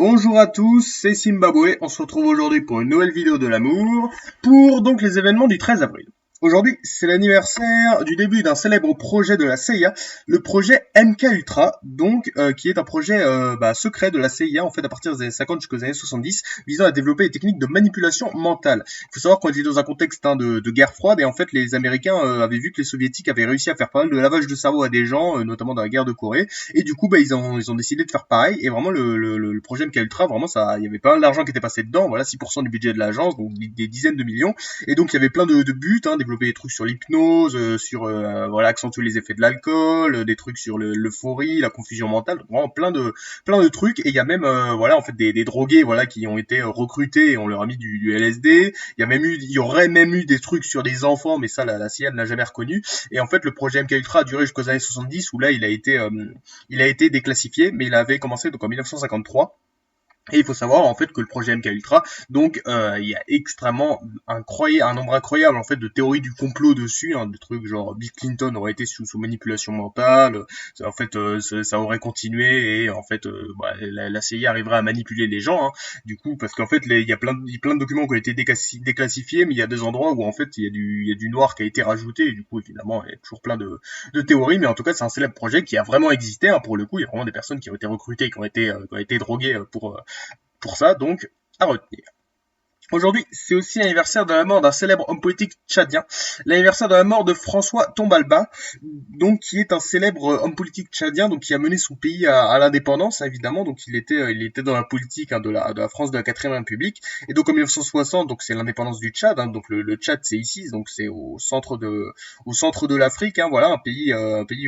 Bonjour à tous, c'est Zimbabwe, on se retrouve aujourd'hui pour une nouvelle vidéo de l'amour, pour donc les événements du 13 avril. Aujourd'hui, c'est l'anniversaire du début d'un célèbre projet de la CIA, le projet MK Ultra, donc qui est un projet secret de la CIA en fait à partir des années 50 jusqu'aux années 70, visant à développer des techniques de manipulation mentale. Il faut savoir qu'on était dans un contexte de guerre froide et en fait les Américains avaient vu que les Soviétiques avaient réussi à faire pas mal de lavage de cerveau à des gens, notamment dans la guerre de Corée, et du coup ils ont décidé de faire pareil. Et vraiment le projet MK Ultra, vraiment ça, il y avait pas mal d'argent qui était passé dedans, voilà 6% du budget de l'agence, donc des dizaines de millions. Et donc il y avait plein de buts, développer des trucs sur l'hypnose, sur accentuer les effets de l'alcool, des trucs sur l'euphorie, la confusion mentale, donc vraiment plein de trucs. Et il y a même en fait des drogués qui ont été recrutés et on leur a mis du LSD. Il y aurait même eu des trucs sur des enfants, mais ça la CIA ne l'a jamais reconnu. Et en fait le projet MK Ultra a duré jusqu'aux années 70 où là il a été déclassifié, mais il avait commencé donc en 1953. Et il faut savoir en fait que le projet MK Ultra, donc il y a extrêmement un nombre incroyable en fait de théories du complot dessus, des trucs genre Bill Clinton aurait été sous manipulation mentale, ça aurait continué et en fait la CIA arriverait à manipuler les gens, du coup parce qu'en fait il y a plein de documents qui ont été déclassifiés, mais il y a des endroits où en fait il y a du noir qui a été rajouté et du coup évidemment il y a toujours plein de théories, mais en tout cas c'est un célèbre projet qui a vraiment existé, pour le coup il y a vraiment des personnes qui ont été recrutées, qui ont été droguées pour ça, donc à retenir. Aujourd'hui, c'est aussi l'anniversaire de la mort d'un célèbre homme politique tchadien, l'anniversaire de la mort de François Tombalba, donc qui est un célèbre homme politique tchadien, donc qui a mené son pays à l'indépendance, évidemment. Donc il était dans la politique de la France de la 4ème République. Et donc en 1960, donc c'est l'indépendance du Tchad. Donc le Tchad c'est ici, donc c'est au centre de l'Afrique. Voilà, un pays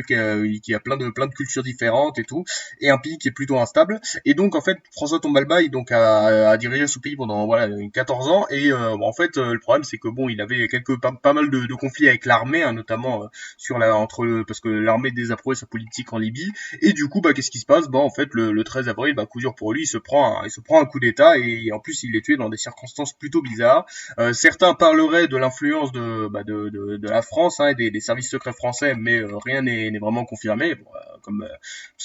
qui a plein de cultures différentes et tout, et un pays qui est plutôt instable. Et donc en fait François Tombalba a dirigé ce pays pendant 14 ans et en fait le problème c'est que il avait pas mal de conflits avec l'armée, notamment parce que l'armée désapprouvait sa politique en Libye. Et du coup qu'est-ce qui se passe? En fait le 13 avril, coup dur pour lui, il se prend un coup d'état et en plus il est tué dans des circonstances plutôt bizarres. Certains parleraient de l'influence de la France, et des services secrets français, mais rien n'est vraiment confirmé.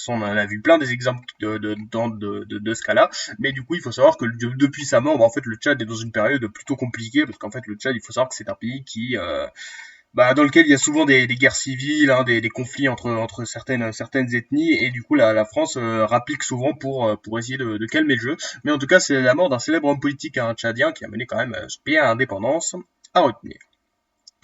On en a vu plein des exemples de ce cas-là. Mais du coup il faut savoir que depuis sa mort, en fait le Tchad est dans une période plutôt compliquée parce qu'en fait le Tchad, il faut savoir que c'est un pays qui dans lequel il y a souvent des guerres civiles, des conflits entre certaines ethnies, et du coup la France rapplique souvent pour essayer de calmer le jeu. Mais en tout cas c'est la mort d'un célèbre homme politique tchadien qui a mené quand même ce pays à l'indépendance, à retenir.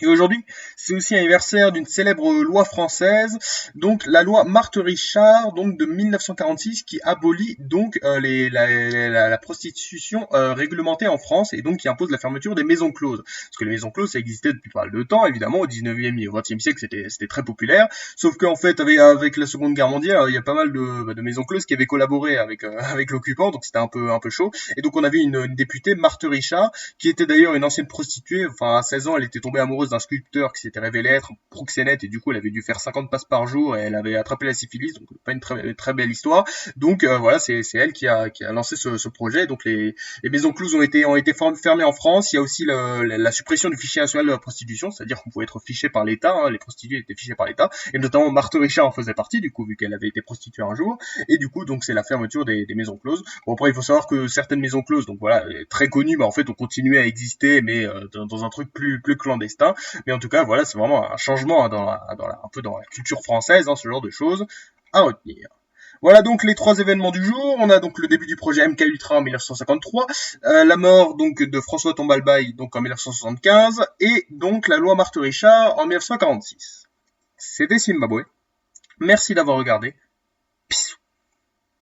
Et aujourd'hui, c'est aussi l'anniversaire d'une célèbre loi française, donc la loi Marthe-Richard, donc de 1946, qui abolit donc la prostitution réglementée en France et donc qui impose la fermeture des maisons closes. Parce que les maisons closes, ça existait depuis pas mal de temps, évidemment, au 19e et au 20e siècle, c'était très populaire. Sauf qu'en fait, avec la Seconde Guerre mondiale, il y a pas mal de maisons closes qui avaient collaboré avec l'occupant, donc c'était un peu chaud. Et donc on avait une députée, Marthe-Richard, qui était d'ailleurs une ancienne prostituée. Enfin, à 16 ans, elle était tombée amoureuse d'un sculpteur qui s'était révélé être un proxénète et du coup elle avait dû faire 50 passes par jour et elle avait attrapé la syphilis, donc pas une très belle histoire. Donc c'est elle qui a lancé ce projet. Donc les maisons closes ont été fermées en France. Il y a aussi la suppression du fichier national de la prostitution, c'est-à-dire qu'on pouvait être fiché par l'État, les prostituées étaient fichées par l'État, et notamment Marthe Richard en faisait partie du coup vu qu'elle avait été prostituée un jour, et du coup donc c'est la fermeture des maisons closes. Après il faut savoir que certaines maisons closes, donc très connues, en fait ont continué à exister, mais dans un truc plus clandestin. Mais en tout cas, c'est vraiment un changement un peu dans la culture française, ce genre de choses à retenir. Voilà donc les trois événements du jour. On a donc le début du projet MK Ultra en 1953, la mort donc de François Tombalbaye donc en 1975 et donc la loi Marthe-Richard en 1946. C'était Zimbabwe. Merci d'avoir regardé. Peace.